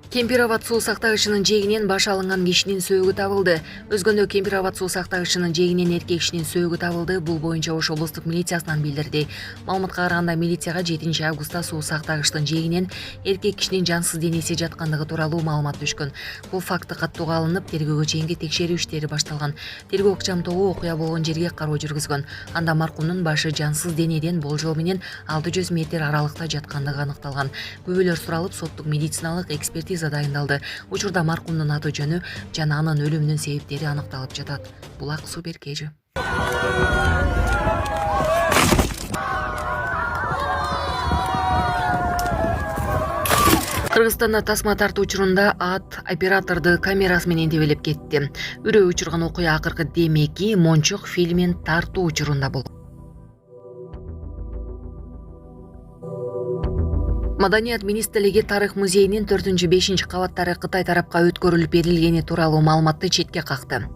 Кемпироват суу сактагычынын жээгинен баш алынган кишинин сөөгү табылды. Өзгөндө Кемпироват суу сактагычынын жээгинен эркек кишинин сөөгү табылды. Бул боюнча Ош облустук милициясынан билдирди. Маалыматка караганда милицияга 7 августта суу сактагычтын жээгинен эркек кишинин жансыз денеси жаткандыгы тууралуу маалымат түшкөн. Бул факты каттууга алынып, тергөөгө чейинки текшерүү иштери башталган. Тергөө ыкчамдоо окуя болгон жерге кароо жүргүзгөн. Анда маркумдун башы жансыз денеден болжол менен 600 метр аралыкта жаткандыгы аныкталган. Күбөлөр суралып, соттук медициналык экспертиза дайындалды. Учурда маркумдун аты жөнү жана анын өлүмүнүн себептери аныкталып жатат. Булак Супер Кежи. Кыргызстанда тасма тартуу учурунда ат операторду камерасы менен тебелеп кетти. Үрөө учурган окуя акыркы демеки Мончок фильмин тартуу учурунда болгон. Маданият министрлиги Тарых музейинин 4-5 кабаттары Кытай тарапка өткөрүлүп берилгени тууралуу маалыматты четке какты.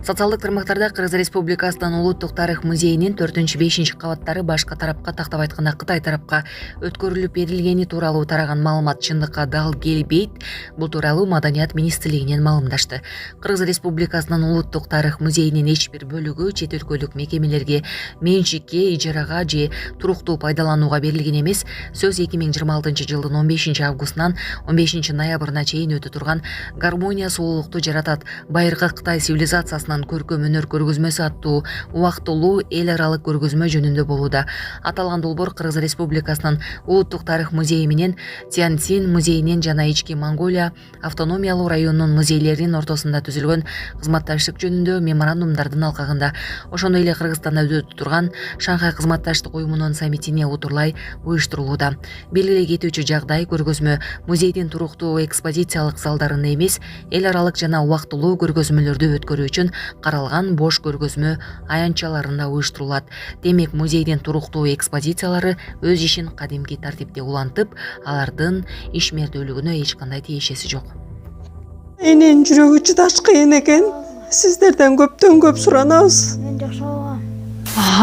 Социалдык тармактарда Кыргыз Республикасынын Улуттук Тарых музейинин 4-5 кабаттары башка тарапка, тактап айтканда Кытай тарапка өткөрүлүп берилгени тууралуу тараган маалымат чындыкка дал келбейт. Бул тууралуу Маданият министрлигинен маалымдашты. Кыргыз Республикасынын Улуттук Тарых музейинин эч бир бөлүгү чет өлкөлүк мекемелерге менчикке, ижарага же туруктуу пайдаланууга берилген эмес. Сөз 2026 жылдын 15 августунан 15 ноябрына чейин өтө турган гармония сулуулукту жаратат байыркы Кытай цивилизациясынын көркөм өнөр көргөзмөсү аттуу убактылуу эл аралык көргөзмө жөнүндө болууда. Аталган долбоор Кыргыз Республикасынын Улуттук Тарых музейи менен Тяньцин музейинин жана Ички Монголия автономиялуу районунун музейлеринин ортосунда түзүлгөн кызматташтык жөнүндө меморандумдардын алкагында, ошондой эле Кыргызстанда өтө турган Шанхай кызматташтык уюмунун саммитине утурлай уюштурулууда. Белгилей кетүүчү жагдай, көргөзмө музейдин туруктуу экспозициялык залдарында эмес, эл аралык жана убактылуу көргөзмөлөрдү өткөрүү үчүн каралган бош көргөзмө аянтчаларында уюштурулат. Демек, музейдин туруктуу экспозициялары өз ишин кадимки тартипте улантып, алардын ишмердүүлүгүнө эч кандай тиешеси жок. Эненин жүрөгү чыдаш кыйын экен. Сиздерден көптөн көп суранабыз. Мен жакшы болом.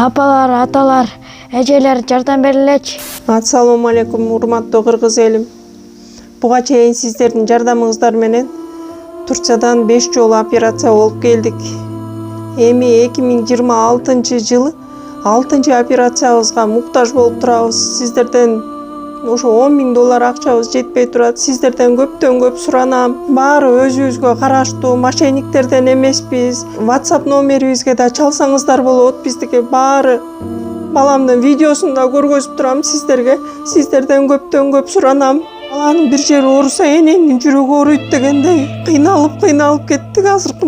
Апалар, аталар, эжелер жардам берилечи. Ассалому алейкум, урматтуу кыргыз элим. Буга чейин сиздердин жардамыңыздар менен Турциядан 5 жолу операция болуп келдик. Эми 2026 жылы 6 операциябызга муктаж болуп турабыз. Сиздерден ошо $10.000 акчабыз жетпей турат. Сиздерден көптөн көп суранам. Баары өзүбүзгө караштуу, мошенниктерден эмеспиз. WhatsApp номерибизге да чалсаңыздар болот. Биздики баары баламдын видеосун да көргөзүп турам сиздерге. Сиздерден көптөн көп суранам. Баланын бир жери ооруса эненин жүрөгү ооруйт дегендей кыйналып кеттик. Азыркы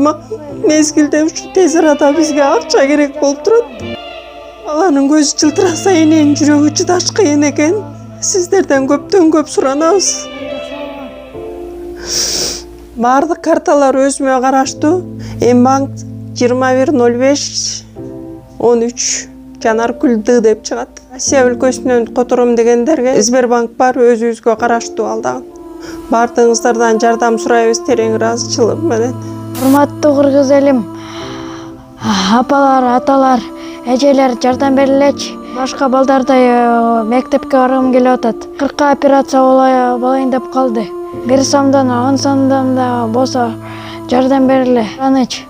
мезгилде ушу тез арада бизге акча керек болуп турат. Баланын көзү жылтыраса эненин жүрөгү чыдаш кыйын экен. Сиздерден көптөн көп суранабыз. Баардык карталар өзүмө караштуу. Банк 210513 Жанаркүл Д деп чыгат. Россия өлкөсүнөн котором дегендерге Сбербанк бар, өзүбүзгө караштуу ал дагы. Баардыгыңыздардан жардам сурайбыз терең ыраазычылык менен. Урматтуу кыргыз элим, апалар, аталар, эжелер жардам берилечи. Башка балдардай мектепке баргым келип атат. 40 операция болоюн деп калды. 1 сомдон 10 сомдон да болсо жардам бериле. Аныч.